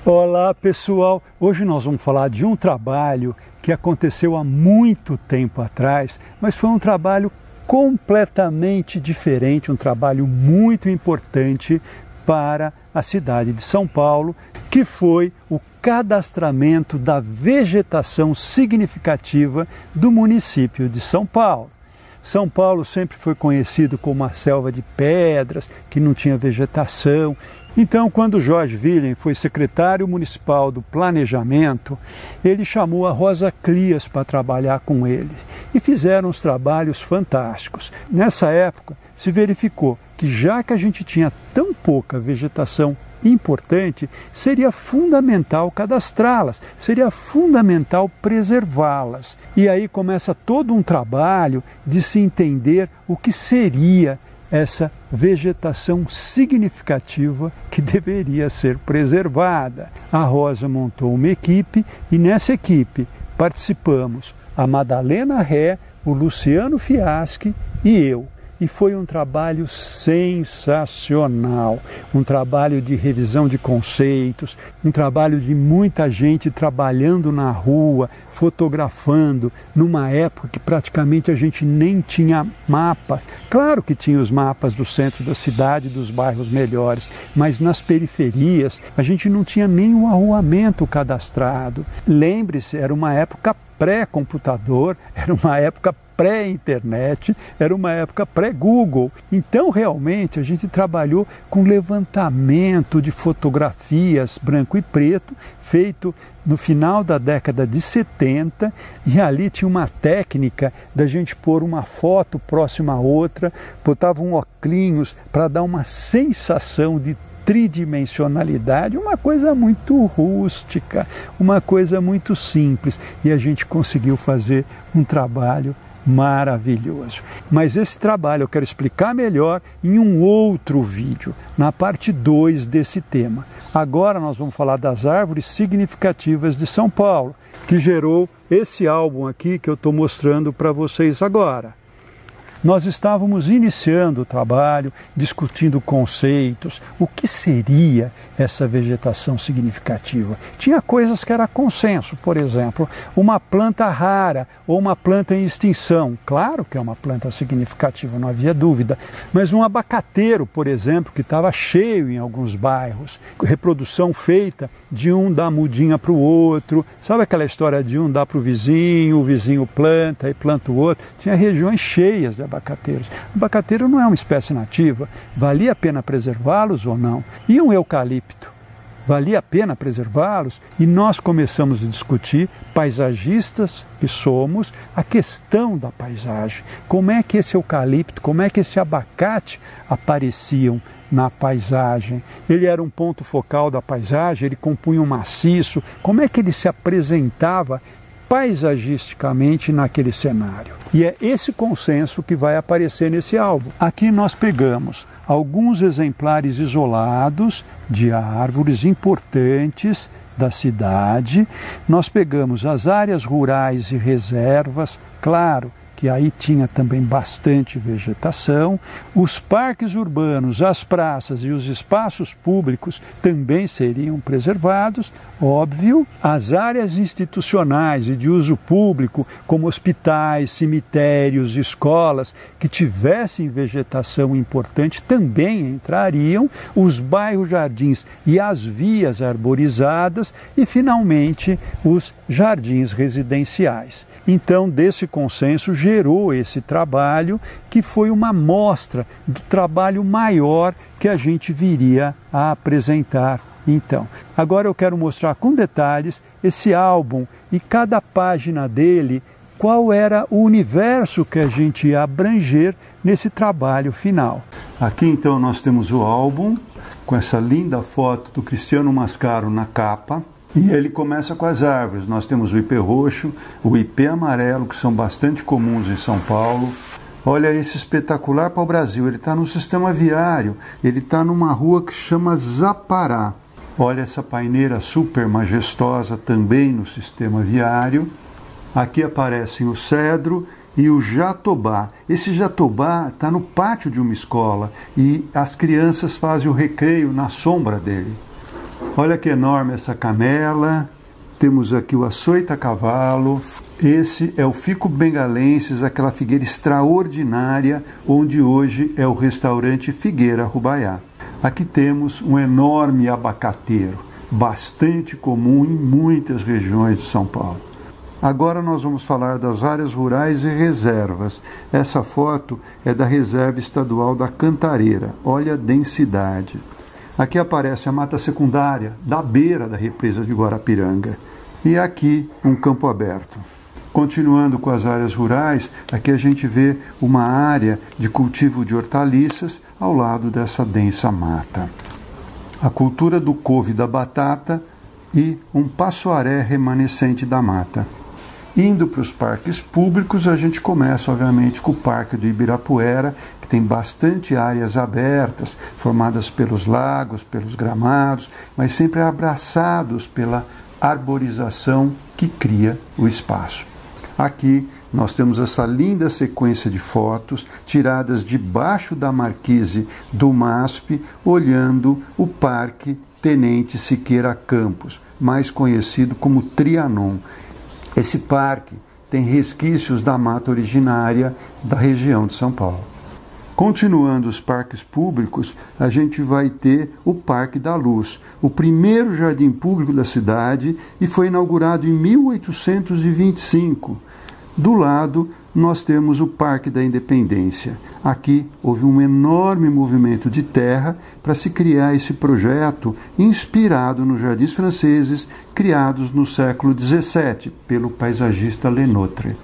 Olá pessoal, hoje nós vamos falar de um trabalho que aconteceu há muito tempo atrás, mas foi um trabalho completamente diferente, um trabalho muito importante para a cidade de São Paulo, que foi o cadastramento da vegetação significativa do município de São Paulo. São Paulo sempre foi conhecido como uma selva de pedras, que não tinha vegetação. Então, quando Jorge Willen foi secretário municipal do Planejamento, ele chamou a Rosa Clias para trabalhar com ele e fizeram uns trabalhos fantásticos. Nessa época, se verificou que já que a gente tinha tão pouca vegetação importante, seria fundamental cadastrá-las, seria fundamental preservá-las. E aí começa todo um trabalho de se entender o que seria essa vegetação significativa que deveria ser preservada. A Rosa montou uma equipe e nessa equipe participamos a Madalena Ré, o Luciano Fiaschi e eu. E foi um trabalho sensacional, um trabalho de revisão de conceitos, um trabalho de muita gente trabalhando na rua, fotografando, numa época que praticamente a gente nem tinha mapa. Claro que tinha os mapas do centro da cidade, dos bairros melhores, mas nas periferias a gente não tinha nem o arruamento cadastrado. Lembre-se, era uma época pré-computador, era uma época pré-internet, era uma época pré-Google. Então, realmente, a gente trabalhou com levantamento de fotografias branco e preto, feito no final da década de 70, e ali tinha uma técnica da gente pôr uma foto próxima à outra, botava um óculos para dar uma sensação de tridimensionalidade, uma coisa muito rústica, uma coisa muito simples, e a gente conseguiu fazer um trabalho maravilhoso. Mas esse trabalho eu quero explicar melhor em um outro vídeo, na parte 2 desse tema. Agora nós vamos falar das árvores significativas de São Paulo, que gerou esse álbum aqui que eu estou mostrando para vocês agora. Nós estávamos iniciando o trabalho, discutindo conceitos, o que seria essa vegetação significativa. Tinha coisas que era consenso, por exemplo, uma planta rara ou uma planta em extinção. Claro que é uma planta significativa, não havia dúvida, mas um abacateiro, por exemplo, que estava cheio em alguns bairros, reprodução feita de um dar mudinha para o outro, sabe aquela história de um dar para o vizinho planta e planta o outro? Tinha regiões cheias de abacateiros. O abacateiro não é uma espécie nativa, valia a pena preservá-los ou não? E um eucalipto, valia a pena preservá-los? E nós começamos a discutir, paisagistas que somos, a questão da paisagem. Como é que esse eucalipto, como é que esse abacate apareciam na paisagem? Ele era um ponto focal da paisagem, ele compunha um maciço. Como é que ele se apresentava paisagisticamente naquele cenário? E é esse consenso que vai aparecer nesse álbum. Aqui nós pegamos alguns exemplares isolados de árvores importantes da cidade, nós pegamos as áreas rurais e reservas, claro que aí tinha também bastante vegetação, os parques urbanos, as praças e os espaços públicos também seriam preservados, óbvio, as áreas institucionais e de uso público, como hospitais, cemitérios, escolas, que tivessem vegetação importante também entrariam, os bairros jardins e as vias arborizadas e, finalmente, os jardins residenciais. Então, desse consenso gerou esse trabalho, que foi uma amostra do trabalho maior que a gente viria a apresentar. Então, agora eu quero mostrar com detalhes esse álbum e cada página dele, qual era o universo que a gente ia abranger nesse trabalho final. Aqui então nós temos o álbum, com essa linda foto do Cristiano Mascaro na capa. E ele começa com as árvores. Nós temos o ipê roxo, o ipê amarelo, que são bastante comuns em São Paulo. Olha esse espetacular pau-brasil, ele está no sistema viário, ele está numa rua que chama Zapará. Olha essa paineira super majestosa também no sistema viário. Aqui aparecem o cedro e o jatobá. Esse jatobá está no pátio de uma escola e as crianças fazem o recreio na sombra dele. Olha que enorme essa canela. Temos aqui o açoita a cavalo. Esse é o Fico Bengalenses, aquela figueira extraordinária, onde hoje é o restaurante Figueira Rubaiá. Aqui temos um enorme abacateiro, bastante comum em muitas regiões de São Paulo. Agora nós vamos falar das áreas rurais e reservas. Essa foto é da Reserva Estadual da Cantareira. Olha a densidade. Aqui aparece a mata secundária, da beira da represa de Guarapiranga. E aqui um campo aberto. Continuando com as áreas rurais, aqui a gente vê uma área de cultivo de hortaliças ao lado dessa densa mata. A cultura do couve e da batata e um passoaré remanescente da mata. Indo para os parques públicos, a gente começa, obviamente, com o Parque do Ibirapuera, que tem bastante áreas abertas, formadas pelos lagos, pelos gramados, mas sempre abraçados pela arborização que cria o espaço. Aqui nós temos essa linda sequência de fotos tiradas debaixo da marquise do MASP, olhando o Parque Tenente Siqueira Campos, mais conhecido como Trianon. Esse parque tem resquícios da mata originária da região de São Paulo. Continuando os parques públicos, a gente vai ter o Parque da Luz, o primeiro jardim público da cidade, e foi inaugurado em 1825. Do lado, nós temos o Parque da Independência. Aqui houve um enorme movimento de terra para se criar esse projeto inspirado nos jardins franceses criados no século XVII pelo paisagista Lenotre.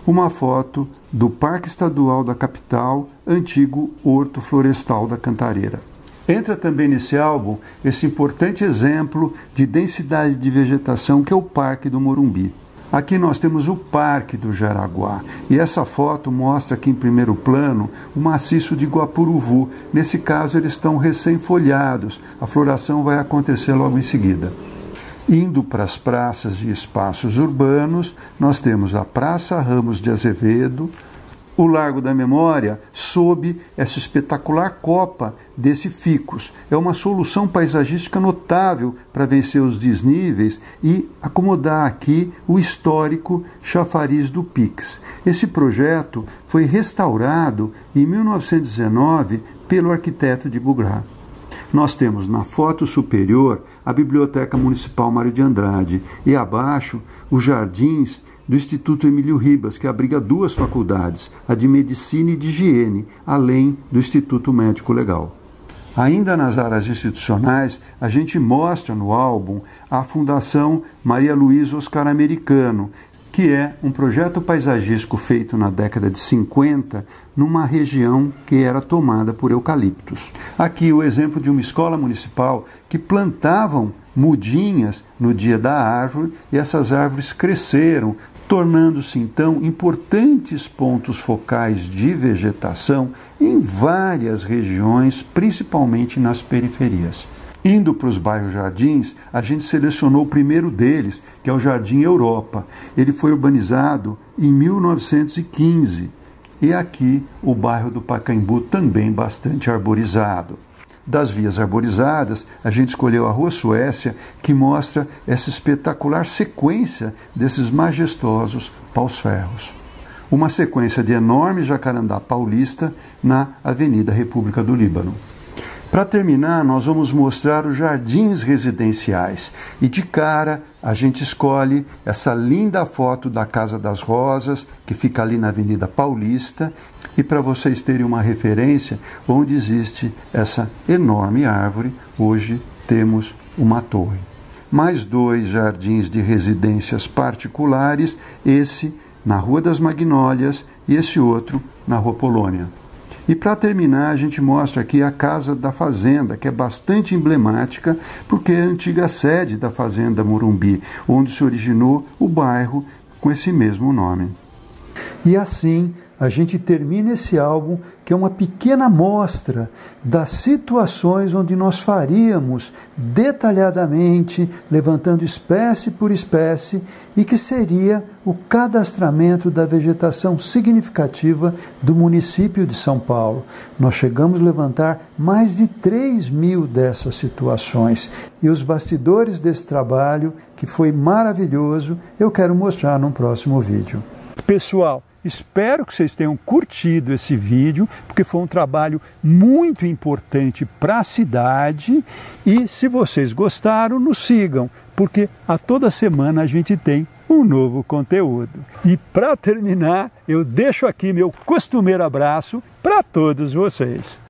Uma foto do Parque Estadual da capital, antigo Horto Florestal da Cantareira. Entra também nesse álbum esse importante exemplo de densidade de vegetação que é o Parque do Morumbi. Aqui nós temos o Parque do Jaraguá, e essa foto mostra aqui em primeiro plano o maciço de Guapuruvu. Nesse caso eles estão recém-folhados, a floração vai acontecer logo em seguida. Indo para as praças e espaços urbanos, nós temos a Praça Ramos de Azevedo, o Largo da Memória, sob essa espetacular copa desse ficus. É uma solução paisagística notável para vencer os desníveis e acomodar aqui o histórico chafariz do Pix. Esse projeto foi restaurado em 1919 pelo arquiteto de Bugrá. Nós temos na foto superior a Biblioteca Municipal Mário de Andrade e abaixo os jardins do Instituto Emílio Ribas, que abriga duas faculdades, a de Medicina e de Higiene, além do Instituto Médico Legal. Ainda nas áreas institucionais, a gente mostra no álbum a Fundação Maria Luísa Oscar Americano, que é um projeto paisagístico feito na década de 50 numa região que era tomada por eucaliptos. Aqui o exemplo de uma escola municipal que plantavam mudinhas no dia da árvore e essas árvores cresceram, tornando-se então importantes pontos focais de vegetação em várias regiões, principalmente nas periferias. Indo para os bairros jardins, a gente selecionou o primeiro deles, que é o Jardim Europa. Ele foi urbanizado em 1915. E aqui o bairro do Pacaembu também bastante arborizado. Das vias arborizadas, a gente escolheu a Rua Suécia, que mostra essa espetacular sequência desses majestosos paus-ferros. Uma sequência de enorme jacarandá paulista na Avenida República do Líbano. Para terminar, nós vamos mostrar os jardins residenciais. E de cara, a gente escolhe essa linda foto da Casa das Rosas, que fica ali na Avenida Paulista. E para vocês terem uma referência, onde existe essa enorme árvore, hoje temos uma torre. Mais dois jardins de residências particulares, esse na Rua das Magnólias e esse outro na Rua Polônia. E para terminar, a gente mostra aqui a Casa da Fazenda, que é bastante emblemática, porque é a antiga sede da Fazenda Morumbi, onde se originou o bairro com esse mesmo nome. E assim a gente termina esse álbum, que é uma pequena amostra das situações onde nós faríamos detalhadamente, levantando espécie por espécie, e que seria o cadastramento da vegetação significativa do município de São Paulo. Nós chegamos a levantar mais de 3.000 dessas situações. E os bastidores desse trabalho, que foi maravilhoso, eu quero mostrar num próximo vídeo. Pessoal, espero que vocês tenham curtido esse vídeo, porque foi um trabalho muito importante para a cidade. E se vocês gostaram, nos sigam, porque a toda semana a gente tem um novo conteúdo. E para terminar, eu deixo aqui meu costumeiro abraço para todos vocês.